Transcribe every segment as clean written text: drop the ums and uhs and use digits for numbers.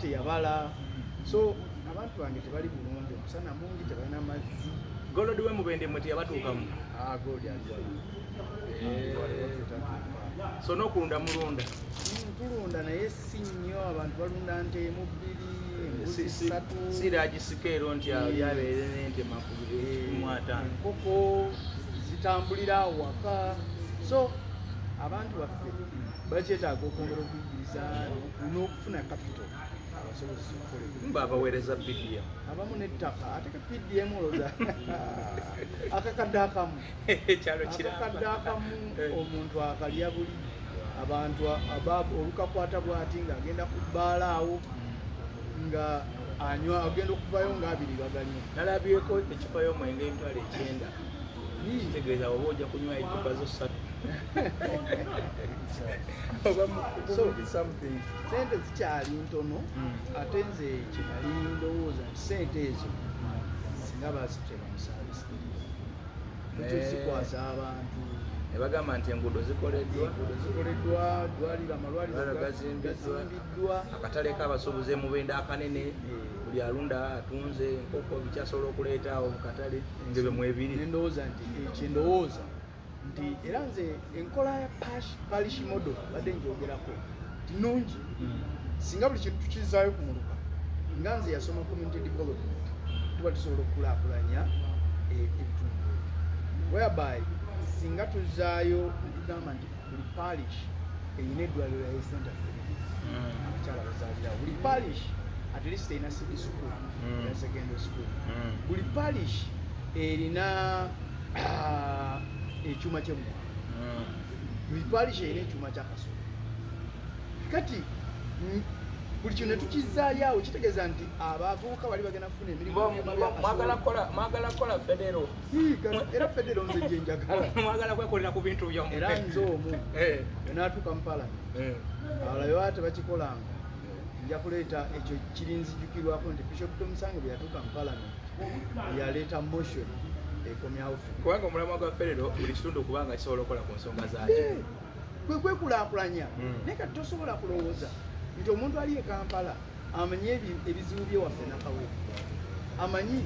teyabala so abantu bange tebali bulungi okusana mungi tebalina mazzi golodi we mubende mwe teyabatuukamu goli aliwala so n'okulunda mulunda tulunda naye si nnyo abantu balunda nte emu bbiri embuzi ssatu siragisikeero nti yabeere nente makumi ataano enkoko zitambulira waka so abantu baffe bakyetaaga okwongera okuyigiriza n'okufuna capital abasobozesa okukolera baabaweereza PDM abamu n'ettaka ate ka PDM oloza akakadde akamu omuntu akalya buli abantu olukakwata bwati ng'agenda ku bbaala awo nga anywa agenda okuvayo ng'abiri baganywa nalabyeko ekipa y'omwenge emitwalo 9 kitegeeza oba ojja kunywa ecupa zo 3 sente zikyali ntono ate nze kinali ndowooza nti sente ezo singa bazitera mu saavisi zikwasa abantu ne bagamba nti enguudo zikoleddwa amalwaliro gazimbiddwa akatale k'abasuubuzi emubende akanene buli alunda atunze enkoko bikyasobola okuleeta awo mu katale ngebe mwebiri nendowooza nti kyendowooza nti era nze enkola ya parish model badde njogerako tinungi singa buli kintu tukizaayo ku muluka nga nze yasoma community development tuba tusobola okukulaakulanya ebitundu whereby singa tuzaayo tugamba nti buli parish eyina eddwaliro ya center abakyala bazaalira buli parish at least erina city school ya secondary school buli parish erina ekyuma ky'emmwanyi buli parish erina ekyuma ky'akasomo kati buli kino ne tukizaayo kitegeeza nti abavubuka bali bagenda kufuna emirimu mwagala kukola federo era federo nze gye njagala mwagala kwekolera ku bintu byamu era nze omu naatuuka mu palamenti abalabe baba tebakikolanga nja kuleeta ekyo kirinzijukirwako nti bishop Tomusange bwe yatuuka mu palamenti yaleeta motion ekomyawo kubanga omulamwa gwa federo buli kitundu okubanga kisobola okukola ku nsonga zaakyo kwekulaakulanya naye kati tosobola kulowooza nti omuntu ali e Kampala amanyi ebizibu byewaffe nakawe amanyi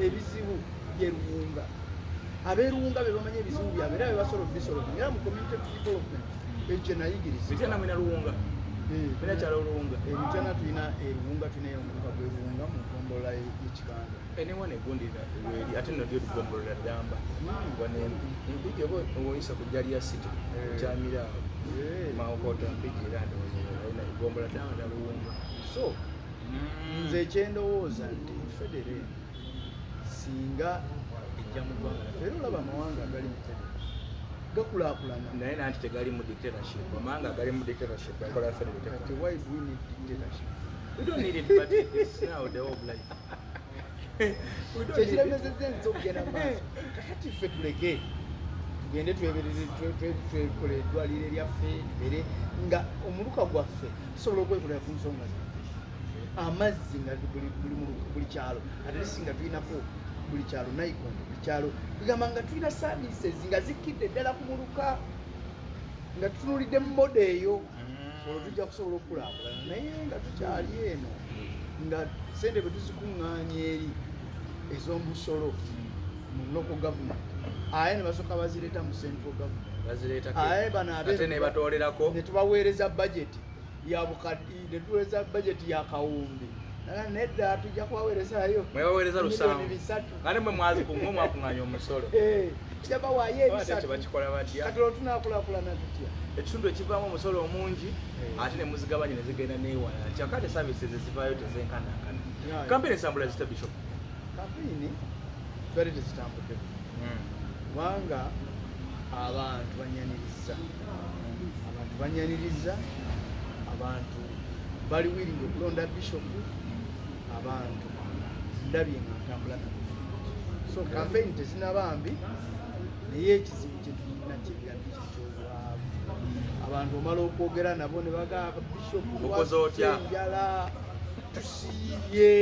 ebizibu byeruwunga abeeruwunga be bamanyi ebizibu byabwe era bebasobola bisolvinga era mu community development ekyo nayigiriza bitena mwina luwunga bina kyalo luwunga ebitana tulina eruwunga tulina omuka gweruwunga mu nkombolola y'ekikanda enewa negundira weri ate nno ndio tugombolera ddamba wane mpigi oba oyisa ku Jalia City kyamirawo maokota mpigi era ndowooza egombola ddamba naluwunga so nze ekyendowooza nti federe singa ejja mu ggwanga laffe era olaba amawanga agali mu federe gakulaakulana naye nanti tegali mu dictatorship amawanga agali mu dictatorship akola federe why do we need dictatorship we don't need it but it's now the way of life kyekiremesezza nze okugenda maaso kakati ffe tuleke tugende twekole eddwaliro eryaffe libere nga omuluka gwaffe tusobola okwekolera ku nsonga zaffe amazzi nga buli kyalo ate si nga tulinako buli kyalo nayikondo buli kyalo tugamba nga tulina services nga zikkidde ddala ku muluka nga tutunulidde mu modo eyo olwo tujja kusobola okukulaakulana naye nga tukyali eno nga sente bwe tuzikuŋŋaanya eri ez'omusolo mu local government aye ne basooka bazireeta mu central government aye ate ne batoolerako ne tubaweereza budget ya bukaddi ne tuweereza budget ya kawumbi nedda tujja kubaweerezayo mwebaweereza lusanvu ate mwe mwakuŋŋaanya omusolo kyabawaayo ebisatu bakikola batya kati olwo tunaakulaakulana tutya ekitundu ekivaamu omusolo omungi ate ne muzigabanye ne zigenda neewala kyakate services ezivaayo tezenkanankana kampeni esambula zita bishop kampeyini twali tezitambudde kubanga abantu banyaniriza abantu bali wiringi okulonda bishopu abantu ndabye nga ntambula nabo so kampeyini tezinabambi naye ekizibu kyetulina kyebyabi kyekyobwavu abantu omala okwogera nabo ne bagamba bishopu lwasenjala tusiibye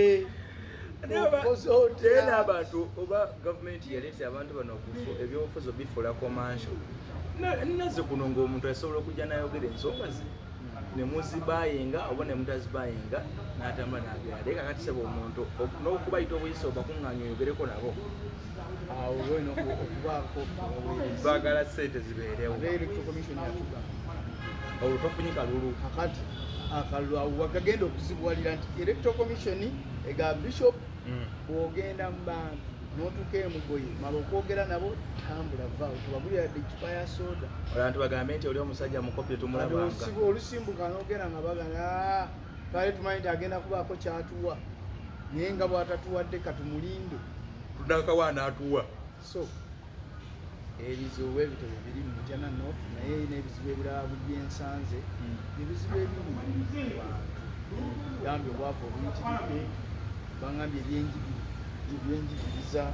tena abantu oba gavumenti yaleese abantu bano ebyobufuzi bifuula komansho naze kuno ng'omuntu asobola okujja nayogera ensonga ze ne muzibayinga oba ne mutazibayinga n'atambula n'agenda naye kakati saba omuntu n'okubayita obuyisa obakuŋŋaanya oyogereko nabo awo olina okubaako baagala ssente zibeerewo electoral commission yatuga olwo tofunye kalulu kakati akalulu awo wakagenda okuzibuwalira nti electoral commission ega bishop bw'ogenda mu bantu n'otuuka emugoye mala okwogera nabo tambula vaawo tubagulira dde ekipa ya soda abantu bagambe nti oli omusajja mukopye tumulabanga olusimbuka n'ogenda nga bagana kale tumanyi nti agenda kubaako kyatuwa naye nga bw'atatuwadde katumulinde tunakawaana atuwa so ebizibu ebitobe biri mu Mujana North naye n'ebizibu ebirala byensanze ebizibu ebiri mu bantu gambye obwavu obuyitiridde bangambye ebyenjigiriza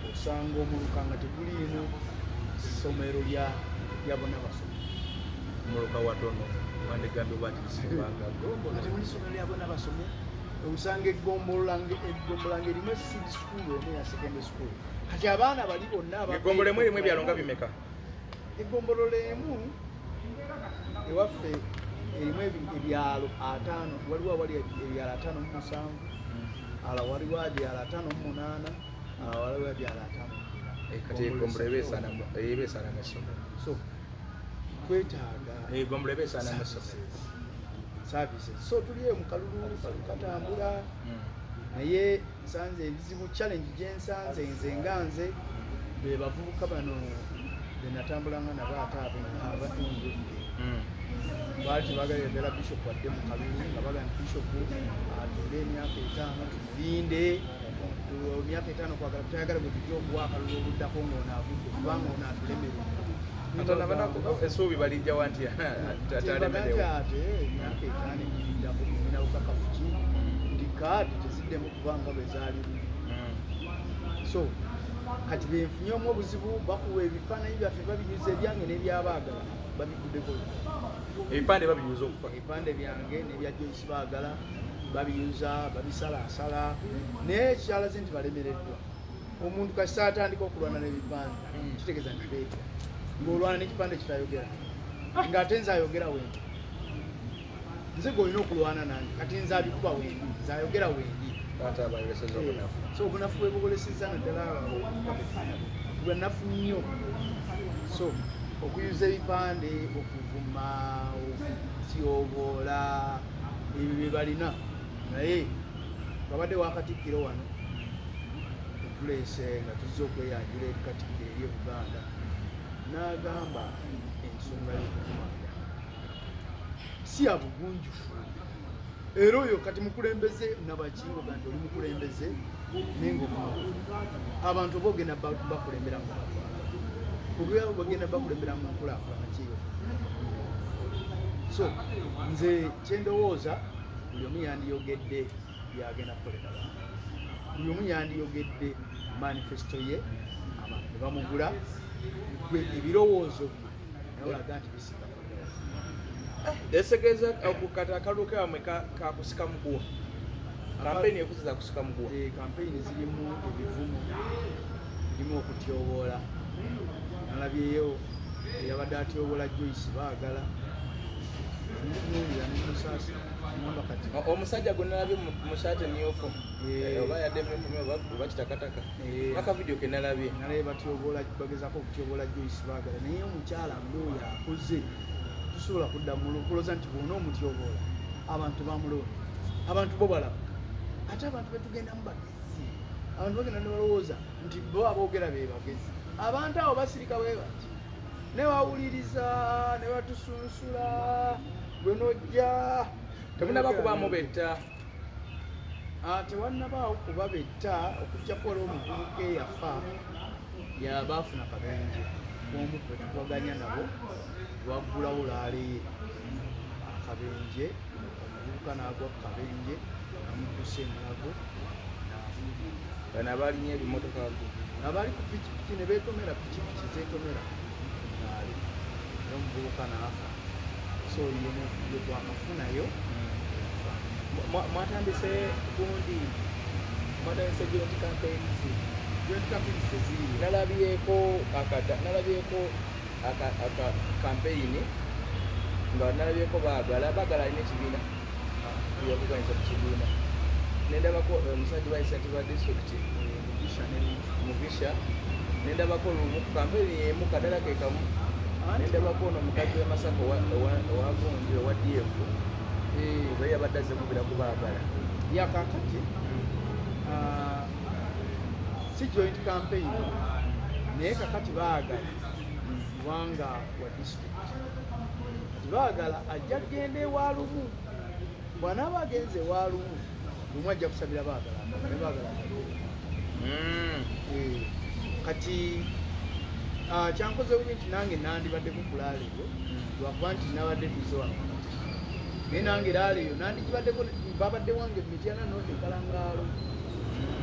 osanga omuluka nga teguliino ssomero lya bonna basome omuluka watono wandigambye bwatirisibanga ate muli ssomero lya bonna basome osanga eggombolanga erimu seed school emu ya secondary school kati abaana bali bonna egombolo emu erimu ebyalo nga bimeka egombolola emu ewaffe erimu ebyalo 5 waliwo awali ebyalo 57 ala waliwo ebyalo 58 ala waliwo ebyalo 5 kati egombolo ebeesaana amasomero so twetaaga egombolo ebeesaana amasomero services so tuli mu kalulu katambula naye nsanze ebizibu challenge gyensanze nze nganze be bavubuka bano benatambulanga nabo ate abatundu baali tebagala ddala bishop wadde mu kalulu nga bagamba bishop atule emyaka 5 tumulinde emyaka 5 kwagala tutayagala bwe tujja okuwa akalulu oluddako ng'onaavudde kubanga onaatulemere esuubi balijjawa nti atalemerewo ate emyaka 5 egirijjako kumina bukakafu ki ndi kaadi teziddemu kubanga bwe zaali so kati benfunyemu obuzibu bakuwa ebifaananyi byaffe babinyuza ebyange n'ebyabaagala babiguddeko ebipande babinyuza okufa ebipande byange n'ebya Joyce baagala babiyuza babisalaasala naye ekyalaze nti balemereddwa omuntu kasi atandika okulwana n'ebipande kitegeeza nti feeta ng'olwana n'ekipande kitayogera ng'ate nze ayogera wendi nze g'olina okulwana nange kati nze abikuba wendi nze ayogera wendi so obunafu bwe bugolesezza naddala bwanafu nnyo so okuyuza ebipande okuvuma okutyoboola ebyo bye balina naye babadde wakatikkiro wano otuleese nga tuzze okweyanjula eri katikkiro eri Buganda n'agamba ensonga y'okuvumanga si ya bugunjufu era oyo kati mukulembeze nabakingo ganti oli mukulembeze nengomu abantu bogenda bakulembera mu kubera bagenda bakulembera mu nkulaakulana kiyo so nze kyendowooza buli omu yandiyogedde byagenda kukolera buli omu yandiyogedde manifesto ye abantu ne bamugula ebirowoozo naye olaga nti bisika esegeeza okukata akalulu kewamwe kakusika muguwa kampeyini efuzi zakusika muguwa kampeyini zirimu ebivumu birimu okutyoboola nalabyeyo eyabadde atyoboola Joyce baagala emutunuulira nemusaasi kati omusajja gwe nalabye mu saati emyufu oba yadde emyufu oba kitakataka akavidiyo ke nalabye batyoboola bagezaako okutyoboola Joyce baagala naye omukyala ng'oyo akoze tusobola kudda mu lukuloza nti bwona omutyoboola abantu bamulonda abantu bo balaba ate abantu betugenda mu bagezi abantu bagenda ne balowooza nti bo aboogera be bagezi abantu abo basirika bwe bati ne bawuliriza ne batusunsula gwe nojja temunaba kubaamu betta tewannabaawo kuba betta okujja kukola omuvubuka eyafa yabaafuna kabenje omu kwetuvaganya nabo waggulawo laaleye akabenje omuvubuka n'agwa ku kabenje namuddusa emulago bano abalinye ebimotoka abali ku pikipiki ne beetomera pikipiki zeetomera ngaali n'omuvubuka n'afa so ye twakafunayo mwatandise gundi mwatandise joint campaigns eziri nalabyeko campaign nga nalabyeko baagala alina ekibiina yakuganyisa ku kibiina nendabako omusajja waisatiba district Mugisha nendabako lumu ku kampeni emu kadala ke kamu nendabako ono omukazi w'e Masaka owagonje owa DF oba yabadde azze mubira ku baagala yakakati si joint campaign naye kakati baagala kubanga wa district kati baagala ajja kgenda ewalumu bw'anaaba agenze ewalumu lumu ajja kusabira baagala ne baagala kati kyankoze bubi nti nange nandibadde kukulaala eyo lwakuba nti nabadde tuze wano naye nange laala eyo nandigibaddeko babadde wange Mityana nodde Kalangaalo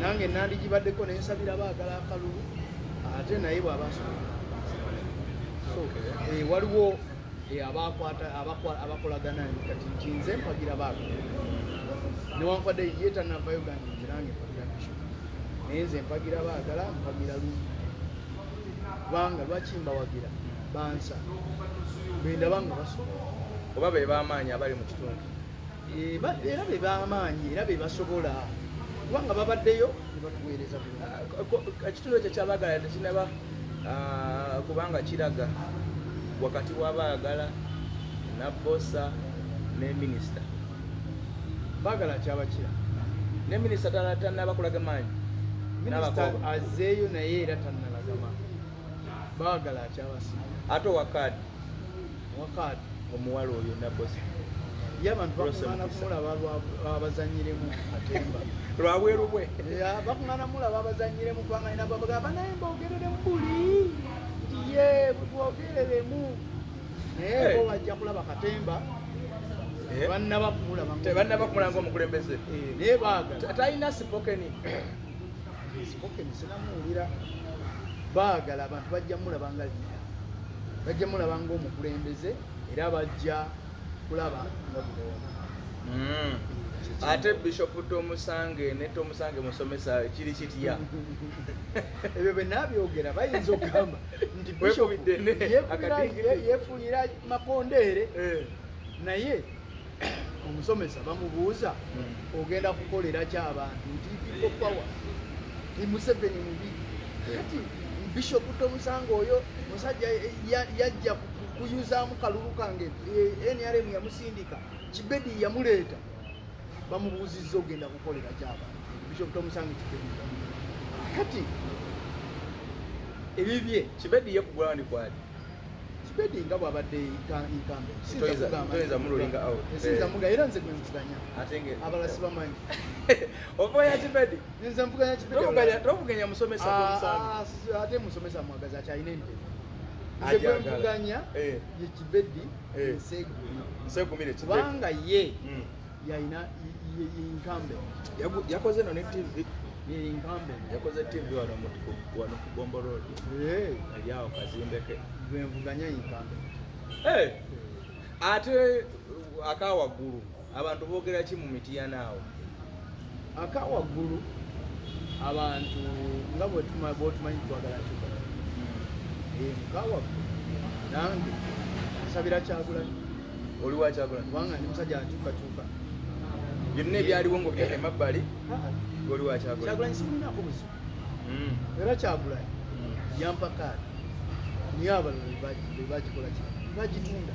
nange nandigibaddeko nensabira baagala akalulu ate naye bw'abasobola so waliwo abakolagana kati nkinze mpagira baagala newankwadde ye tanavayo gange nange mpagira bisho naye nze mpagira baagala mpagira lumu kubanga lwaki mbawagira bansa bendaba nga basobola oba be b'amaanyi abali mu kitundu era be b'amaanyi era be basobola kubanga babaddeyo ne batuweereza ekitundu ekyo kyabaagala tekinaba kubanga kiraga wakati w'abaagala nabbosa ne minisita baagala kyabakira ne minisita tannabakulaga maanyi minisita azeeyo naye era tannalaga maanyi baagala akyabasima ate owakaadi omuwala oyo nabbosa ye abantu bakuŋŋaana kumulaba abazanyiremu Katemba lwabweru bwe bakuŋŋaana mulaba abazanyiremu kubanga ina babagamba naye mbogereremu buli nti ye butwogereremu naye bo bajja kulaba Katemba tebannaba kumulaba ng'omukulembeze naye baagala talina sipokeni sinamuwulira baagala abantu bajja mulaba nga liida bajja mulaba ng'omukulembeze era bajja kulaba nga bulooma ate Bishop Tomusange ne Tomusange musomesa kiri kitya ebyo bwe nabyogera bayinza okugamba nti Bishop yefuuyira makondeere naye omusomesa bamubuuza ogenda kukolera ki abantu nti people power ti Museveni mubi kati Bishop Tomusange oyo musajja yajja kuyuzaamu kalulu kange NRM yamusindika Kibedi yamuleeta bamubuuzizza ogenda kukolera kyaba Bishop Tomusange Kibedi kati ebibye Kibedi ye kugula ndi kwali Kibedi nga bwabadde inkambe toyinza mululinga out sinza muga era nze gwe mvuganya atenge abalasi bamanyi ovoya Kibedi nze mvuganya Kibedi tokuganya musomesa Tomusange ate musomesa mwagaza akyalina ente nze gwe mvuganya ye Kibedi Segumire kubanga ye yalina inkambe yakoze no ne TV inkambe yakoze TV wano ku Bombo Road eryawo kazimbeke gwe mvuganya inkambe ate akawaggulu abantu boogera ki mu Mityana awo akawaggulu abantu nga bwotumanyi twagala kyuka mukawaggulu nange asabira Kyagulanyi oli wa Kyagulanyi kubanga ndi musajja akyukakyuka byonna ebyaliwo ng'obyeka emabbali oli wa Kyagulanyi simulinako buzibu era Kyagulanyi yampa kaadi niye abalala bebagikola ki bagitunda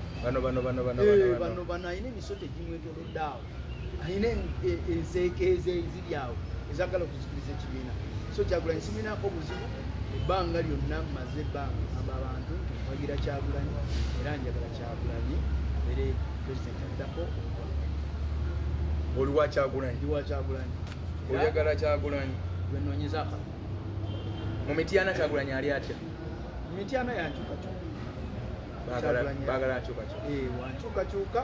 bano alina emisoto egimwetoolodde awo alina enseekeeze eziri awo ezagala okuzikiriza ekibiina so Kyagulanyi simulinako buzibu ebbanga lyonna mmaze ebbanga aba abantu bagira Kyagulanyi era njagala Kyagulanyi abeere pulezidenti addako oli wa Kyagulanyi ndi wa Kyagulanyi oyagala Kyagulanyi lwenoonyeza akalulu mu Mityana Kyagulanyi ali atya mu Mityana yankyukakyuka baagala nkyukakyuka wankyukakyuka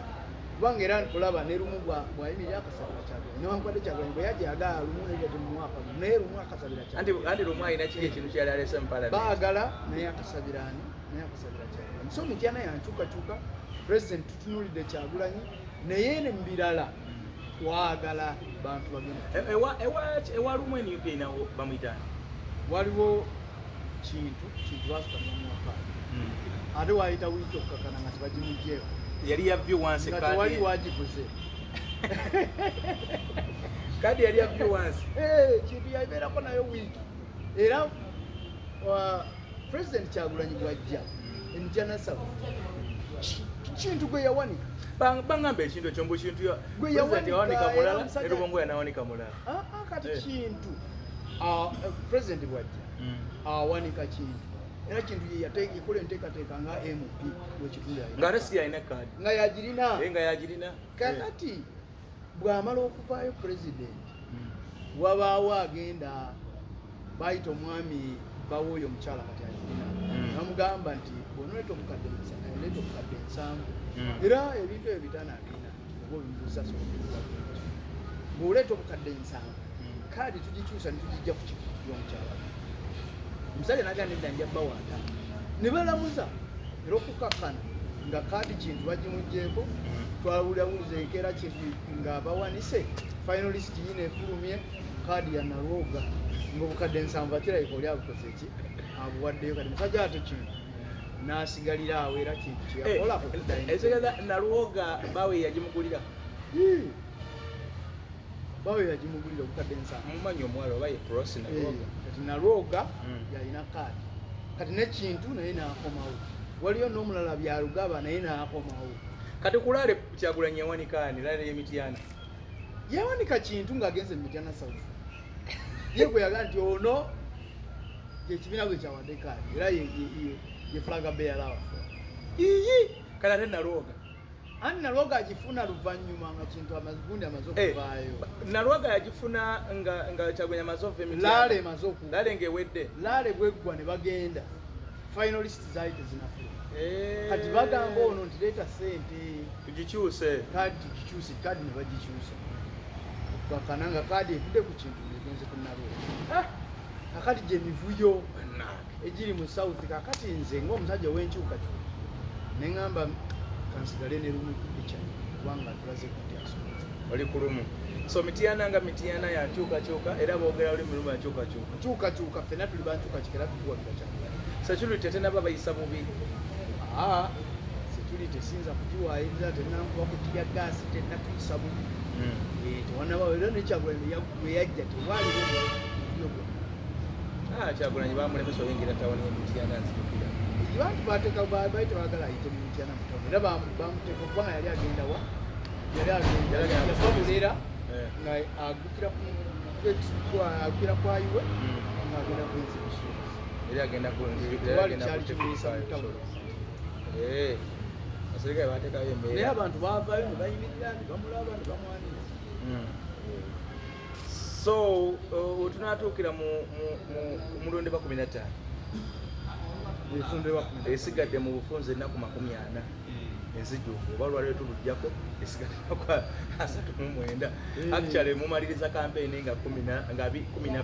kubanga era olaba ne lumu bwayimirira akasabira Kyagulanyi newankubadde Kyagulanyi bwe yajyaga lumu neyatemumwaka naye lumu akasabira anti lumu alina kiri ekintu kyali alese mu Parliament baagala naye akasabira Kyagulanyi so Mityana yankyukakyuka pulezidenti tutunulidde Kyagulanyi naye ne mubirala twagala bantu bagenda ewa lumu NUP inawo bamuyitani waliwo kintu basukana mumwaka ate wayita wiiki okukakana nga tebagimugjeeko yali ya view once nga kadi tewali wagiguze kadi yali ya view once kintu yabeerako nayo wiiki era president Kyagulanyi bwajja Mityana South kintu gwe yawanika bangamba ekintu ekyo mbu kintu gwe yawanika mulala ne Lubongo yanawanika mulala kati kintu president bwajja awanika kintu era kintu yakola enteekateeka nga MP wekitula nga ate si yalina kadi nga yagirina kakati bw'amala okuvaayo president wabaawo agenda bayita omwami bawooyo omukyala kati agirina namugamba nti bw'onoleeta obukadde 7 era ebintu ebyo bitaano agirina oba obimusasula bw'oleeta obukadde 7 kaadi tugikyusa ne tugijja ku kikutu y'omukyala omusajja nagamba nedda nja bbawaata ne balamuza era okukakkana nga kaadi kintu bagimugjeeko twawulawuliza enkeera kintu nga bawanise finalist yina efulumye kaadi ya Nalwoga ng'obukadde 7 akirabika oli abukoze ki abuwaddeyo kati musajja ate kintu n'asigalira awo era kintu kyeyakola ekitegeeza Nalwoga bawe yagimugulira obukadde 7 mumanyi omwalo oba ye Cross Nalwoga kati Nalwoga yalina kaadi kati nekintu naye n'akomawo waliyo n'omulala byalugaba naye n'akomawo kati kulaale Kyagulanyi yawanika Laale y'Emityana yawanika kintu ng'agenze mu Mityana South ye gwe yagaa nti ono kyekibiina gwe kyawadde kaadi era ye flag bearer waffe kati ate Nalwoga ani Nalwoga agifuna luvannyuma nga kintu amagundi amaze okuvaayo Nalwoga yagifuna nga Kyagulanyi amaze okuva Emityana Laale emaze okuva Laale ng'ewedde Laale bweggwa ne bagenda finalist zaali tezinafuna kati bagamba ono nti leeta ssente tugikyuse kaadi tugikyuse kaadi ne bagikyusa bakana nga kaadi evudde ku kintu negenze ku Nalwoga kakati gye mivuyo egiri mu South kakati nze ng'omusajja w'enkyukakyuka ne ŋŋamba kansigale ne lumu kupica kubanga tulaze kutyaso oli ku lumu so Mityana nga Mityana yankyukakyuka era boogera oli mu lumu yankyukakyuka nkyukakyuka ffenna tuli bankyukakyuka era tutuwabika Kyagulanyi Sekiruli tetenaba bayisa bubi Sekiruli tesinza kugiwaayiriza tennakuba kutya gaasi tennatuyisa bubi tewannabawo era ne Kyagulanyi we yajja tewaaliwo buyo bwonna Kyagulanyi bamulemesa oyingira tawoni y'Emityana nzijukira bantu bateeka baite baagala ayite mu Mityana mutawuni era bamuteeka kubanga yali agenda wa yali yava Bulera nga agukira kwayiwe ng'agenda kwenzibusula yali agenda tewali kyali kimuyisa mutawuni aserikale bateekayo embeera naye abantu baavaayo ne bayimirira ne bamulaba ne bamwaniriza so wetunaatuukira mu mulundi ba 15 esigadde mu bufunze ennaku 40 enzijuvu oba olwaleero tulujjako esigadde ennaku 39 actually mumaliriza kampeyini nga 12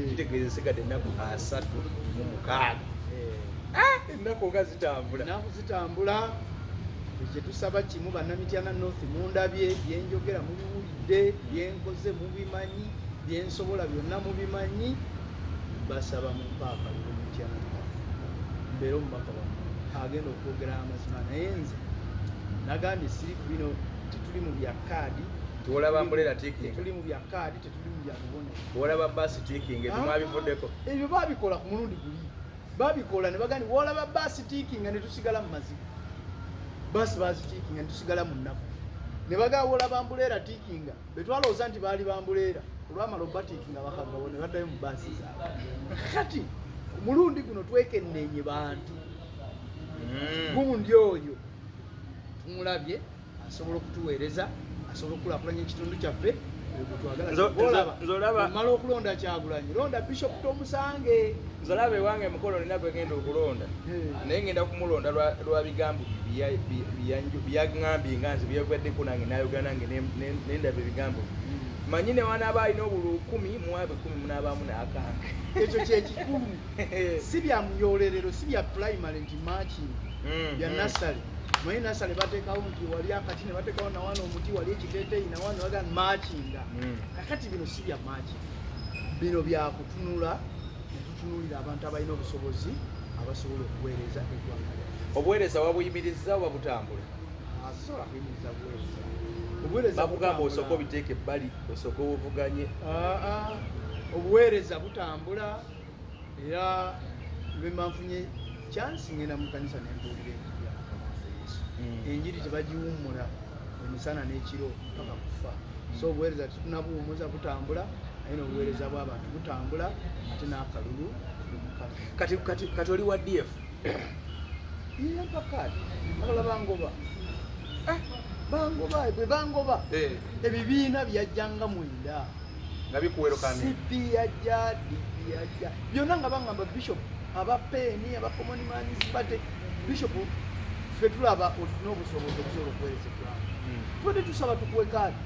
kitegeeza esigadde ennaku 36 ennaku nga zitambula kyetusaba kimu bannamityana North mundabye byenjogera mubiwulidde byenkoze mubimanyi byensobola byonna mubimanyi basaba mu paaka Mityana mbeera omubaka wammwe agenda okwogera amazima naye nze nagambye siri ku bino tetuli mu bya kaadi tuolaba mbolera tiking tetuli mu bya kaadi tetuli mu bya bubonero tuolaba basi tiking ebimwabivuddeko ebyo babikola ku mulundi guli babikola ne bagandi wolaba basi tiking ne tusigala mu maziga basi tiking ne tusigala mu nnaku ne bagawola bambuleera tiking betwalowooza nti baali bambuleera olwamala obatikinga bakagawo ne baddayo mu basi zaabwe kati mulundi guno twekenneenye bantu gundi oyo tumulabye asobola okutuweereza asobola okukulaakulanya ekitundu kyaffe twagala okulonda Kyagulanyi londa Bishop Tomusange nzolaba ewange emukolo nina gwegenda okulonda naye ngenda kumulonda lwa bigambo byaŋŋambye nga nze byegwaddeko nange nayogera nange nendaba ebigambo manyi ne wanaaba alina obulu 10 muwabe 10 munaabamu n'akange ekyo kyekikulu si bya muyoolerero si bya primary nti machi bya nasale manyi nasale bateekawo nti wali akati ne bateekawo nawano omuti wali ekiteeteeyi nawano baga machinga kakati bino si bya machi bino byakutunula netutunulira abantu abalina obusobozi abasobola okuweereza eggwanga obuweereza wabuyimiriza oba butambula asobola kuyimiriza buweereza. Obuweereza bakugamba osooka obiteeka ebbali osooka obuvuganye. Obuweereza butambula era lwe manfunye chance ngenda mu kanisa nembuulira enjiri ya Mukama waffe Yesu. Enjiri tebagiwummula emisana n'ekiro paka kufa. So obuweereza tetunabuwummuza butambula naye n'obuweereza bw'abantu butambula ate n'akalulu kati oli wa DF mpakati abalala bangoba ebibiina byajjanga mwenda nga bikuwero kambi CP yajja DP yajja byonna nga bangamba Bishop abapeeni abacommon municipality Bishop ffe tulaba n'obusobozi okusobola okuweereza eggwanga tudde tusaba tukuwe kaadi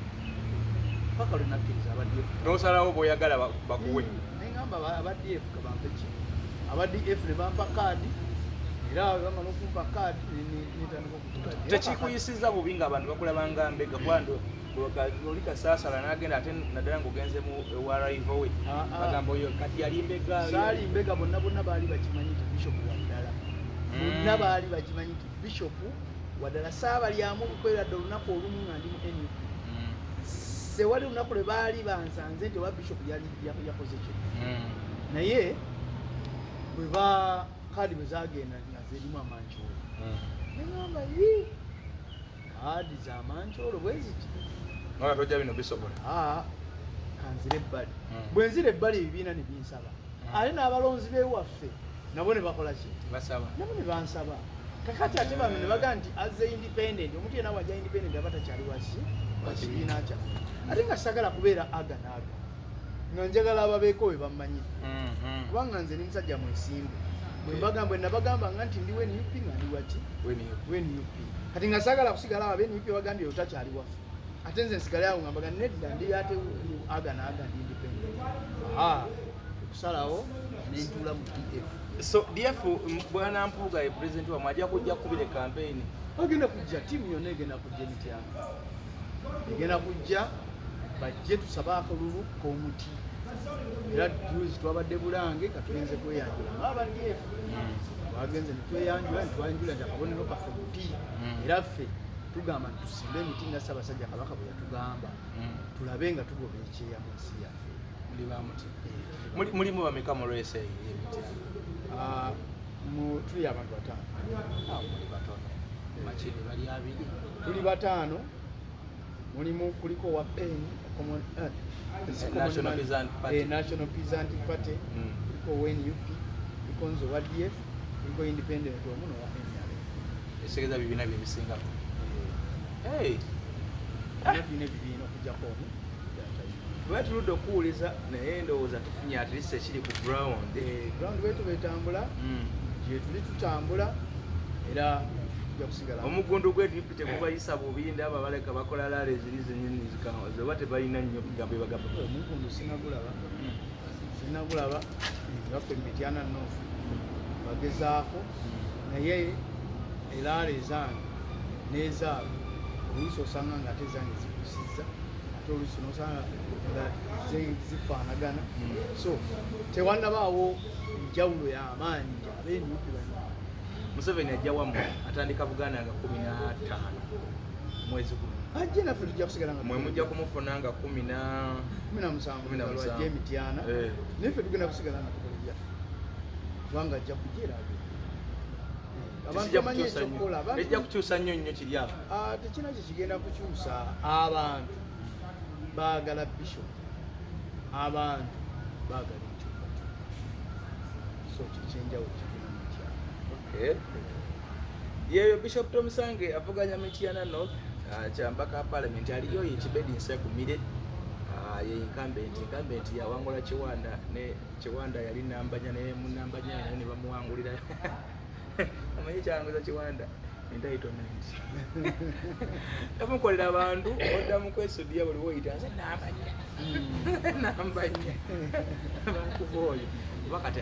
paka lwe nakkiriza aba DF n'osalawo bw'oyagala bakuwe nengamba aba DF kabampe ki aba DF ne bampa kaadi era bamala n'okumpa kaadi netandika okutuka tekikuyisiza bubi ng'abantu bakulabanga mbega kwando oli kasaasala n'agenda ate naddala ng'ogenze mu ewarivo we bagamba oyo kati yali mbega saali mbega bonna baali bakimanyi nti Bishop waddala bonna baali bakimanyi nti Bishop waddala saabalyamu bukwera dda olunaku olumu nga ndi mu NUP sewali olunaku lwe baali bansanze nti oba Bishop yakoze kyo naye bwe ba kaadi bwe zagenda nga zirimu amancoolo negamba kaadi z'amancoolo bwe ziti tojja bino bisobola kanzira ebbali bwe nzira ebbali ebibiina ne binsaba ate n'abalonzi b'ewaffe nabo ne bakola ki nabo ne bansaba kakati ate bano ne bagaa nti azze independent omuntu yena wajja independent aba takyali waki wakibiina kyaffe ate nga sagala kubeera aga naaga nga njagala ababeeko we bammanyi kubanga nze ni musajja mwesimbu bwe nabagambanga nti ndi NUP nga ndi waki NUP kati nga sagala kusigala awo NUP bagambye otakyali waffe ate nze nsigale awo ngambaga nedda ndi ate aga naaga ndi independent okusalawo nentuula mu DF. So DF bwana Mpuuga ye president wa mwajja kujja kubire campaign agenda kujja tiimu yonna egenda kujja emityano egenda kujja bajje tusaba akalulu k'omuti era juzi twabadde Bulange katugenze kweyanjula ng'aba DF twagenze ne tweyanjula nti akabonero kaffe muti era ffe tugamba nti tusimbe emiti nga Ssaabasajja Kabaka bwe yatugamba tulabe nga tugoba ekyeya mu nsi yaffe. mulimu bameka mu lwese tuli abantu bataano muli batono makiri bali abiri tuli bataano mulimu kuliko wa PEN National Peasant Party kuliko NUP kuliko nze wa DF kuliko independent omu n'owa NRM esigeza bibiina bye bisingako bibiina okujjako omu twatuludde okuwuliza naye ndowooza tufunye at least ekiri ku ground wetu betambula gye tuli tutambula era tujja kusigala omugundu gw'eDP tegubayisa bubi ndaba baleka bakola laala eziri zenyini zoba tebalina nnyo bigambo ebagamba omugundu sinagulaba ngaffe Mityana North bagezaako naye elaala ezange n'ezaabwe oluusi osanga nga ate zange zikusizza ate oluusi nosanga nga zifaanagana so tewannabaawo enjawulo y'amaanyi nti ab'NUP bano Museveni ajja wammwe atandika Buganda nga 15 mwezi guno ajje naffe tujja kusigala nga mwe mujja kumufuna nga 17 ajja Mityana naye ffe tugenda kusigala nga tukola ebyaffe kubanga ajja kujja abantu bamanyi ekyokukola ejja kukyusa nnyo kiri awo tekina kye kigenda kukyusa abantu baagala Bishop abantu baagala enkyukakyuka so kikyenjawulo kigenda Mityana yeyo Bishop Tomusange avuganya Mityana North kyambaka parliament aliyo yekibedi nsekumire ye incumbent yawangula Kiwanda yali nambanya ne munambanya naye ne bamuwangulira amanyi kyanguza Kiwanda entitlement yamukolera abantu oddamu kwesodiya buli woyita nze nambanya bankuba oyo oba kati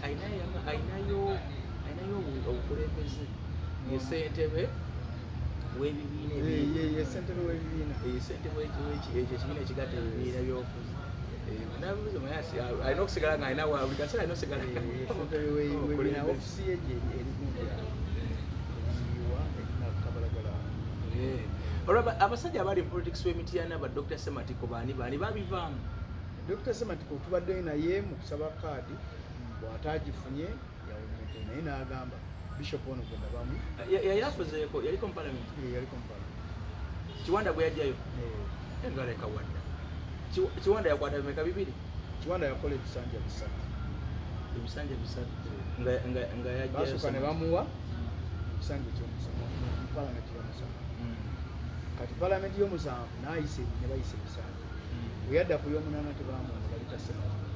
ayinayo obukulembeze ye ssentebe w'ebibiina ssentebe ekibiina ekigatta ebibiina by'obufuzi nabuuza mayasi alina okusigala nga alina buli kaseera alina okusigala ofisi ye eri olaba abasajja abali mu politics w'Emityana ba Dr. Sematiko baani babivaamu. Dr. Sematiko tubaddeyo naye mu kusaba kaadi bw'ataagifunye yawumudde naye n'agamba Bishop ono gwe ndabamu yali afuzeeko yaliko mu parliament. Yaliko mu parliament. Kiwanda bwe yajjayo engaleka wadda Kiwanda yakwata bimeka bibiri. Kiwanda yakola ebisanja bisatu nga yajjayo basooka ne bamuwa ekisanja ekyomusanvu mu palamenti y'omusanvu. Kati palamenti y'omusanvu n'ayise ne bayise ebisanja bwe yadda ku y'omunaana tebaamuwa ne balita Sematiko.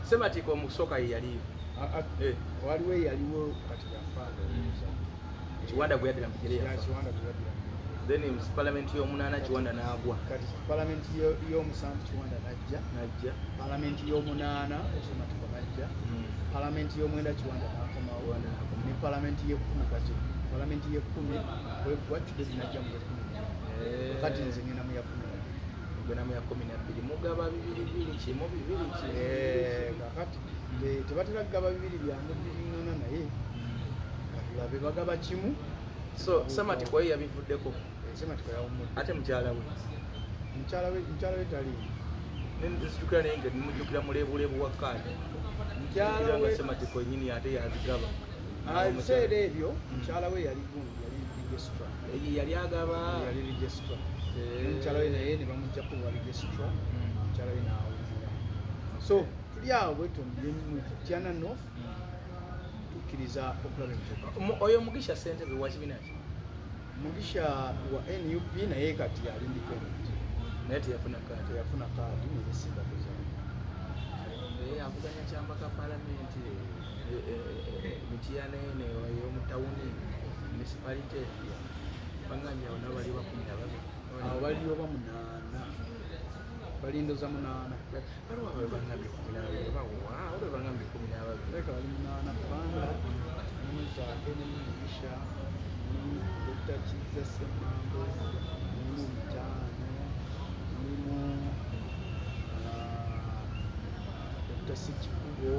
Sematiko omusooka ye yaliyo waliwo eyaliwo kati yafaanga Kiwanda bwe yaddira mu bigere yafa. Kiwanda bwe yaddira then palamenti y'omunaana Kiwanda n'agwa. Kati palamenti y'omusanvu Kiwanda n'ajja palamenti y'omunaana Sematiko n'ajja palamenti y'omwenda Kiwanda n'akomawo ne palamenti y'ekkumi kati palamenti y'ekkumi wacudde zinajja mu y'ekkumi kati nze ngenda mu ya kkumi nabbiri mugaba bibiri kimu kakati tebatera kugaba bibiri byangu biriŋŋana naye katulabe bagaba kimu. So Sematiko ye yabivuddeko. Sematiko yawummudde ate mukyala we tali nesitukira naye nga nimujjukira mulebulebu wa kaadi mukyala we Sematiko nyini ate yazigaba ebiseera ebyo mukyala we yali registra yali agaba mukyala we naye ne bamugjaku wa registra mukyala we n'awulira. So tuli awo bwetumbire mu Tyana North tukkiriza okulaba ebitoka. Oyo Mugisha Ssentebe wa kibiina ki? Mugisha wa NUP naye kati yali independent naye teyafuna kaadi naye simba kuzaayo avuganya kyamba ka palamenti Mityana ene ey'omutawuni municipality bangambye awo nabo bali bakumi na babiri awo baliyo bamunaana balindoza munaana baliwo abawe bangambye kumi na babiri olwe bangambye kumi na babiri leka bali munaana kubanga mulimu Zaake ne Mugisha mulimu Dr. Kiza Ssemmango mulimu Mitaano mulimu Dr. Ssekikubo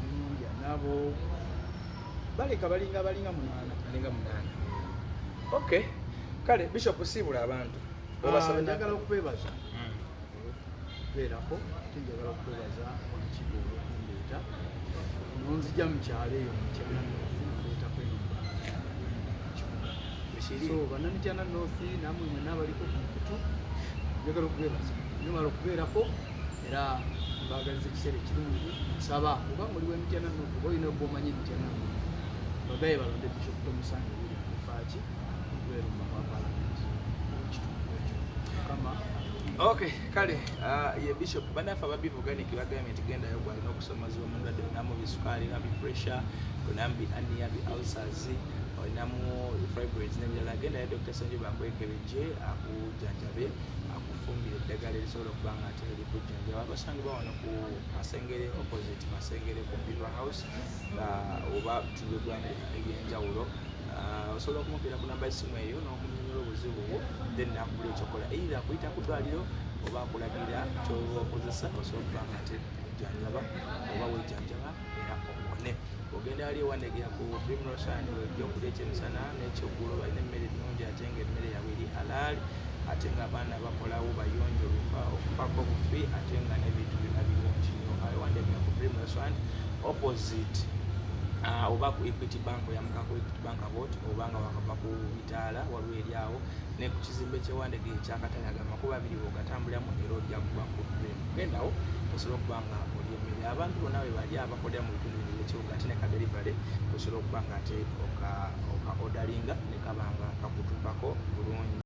mulimu Njanabo baleka balinga munaana. Okay kale Bishop siibula abantu njagala okwebaza beerako ate njagala okwebaza olukiiko olwokundeeta nonzija mu kyalo eyo Mityana North nondeetako eno so bannamityana North namwe mwenna abaliko ku mukutu njagala okwebaza nyumala okubeerako era mbaagaliza ekiseera ekirungi nsaba oba muliwo Mityana North oba olina oba omanyi Mityana North bagaye balonde Bishop Tomusange William Mufaaki lwerumba kwa palamenti ekitundu ekyo kama. Okay kale ye Bishop banafa babivuganic bagambye nti gendayo gwalina okusomazibwa omulwadde olinamu bisukaali na bipressure olinamu bi ania bi ulcers olinamu fibroids n'ebirala gendayo Dr. Sanju Bankwekebeje akujjanjabe akufumbire eddagala erisobola okuba nga ate likujjanjaba. Basangibwa wano ku Masengere opposite Masengere Computer House oba bitundu ebyenjawulo. Osobola okumukira ku namba y'essimu eyo n'okunyonyola obuzibu bwo then nakugula ekyokola either akuyita ku ddwaliro oba akulagirira ky'oba okozesa osobola okuba nga ate ojjanjaba oba weejjanjaba era owone. Ogenda wali ewandegera ku Primrose Inn wejja okulya ekyemisana n'ekyeggulo balina emmere ennungi ate nga emmere yaabwe eri halaali ate nga abaana bakolawo bayonjo okupako bufi ate nga n'ebintu byonna birungi nnyo. Ewandegera ku Primrose Inn opposite oba ku Equity Bank oyamuka ku Equity Bank bot obanga wakava ku bitaala waliwo eri awo ne ku kizimbe kyewandegere ekyakatale agamakubo abiri bwogatambuliramu era ojja kuba ku ddemu gendawo osobola okuba nga oli emmere. Abantu bonna bwe bali abakolera mu bitundu bino eby'ekibuga ate ne kaderivale osobola okuba nga ate oka odalinga ne kaba nga kakutuukako bulungi.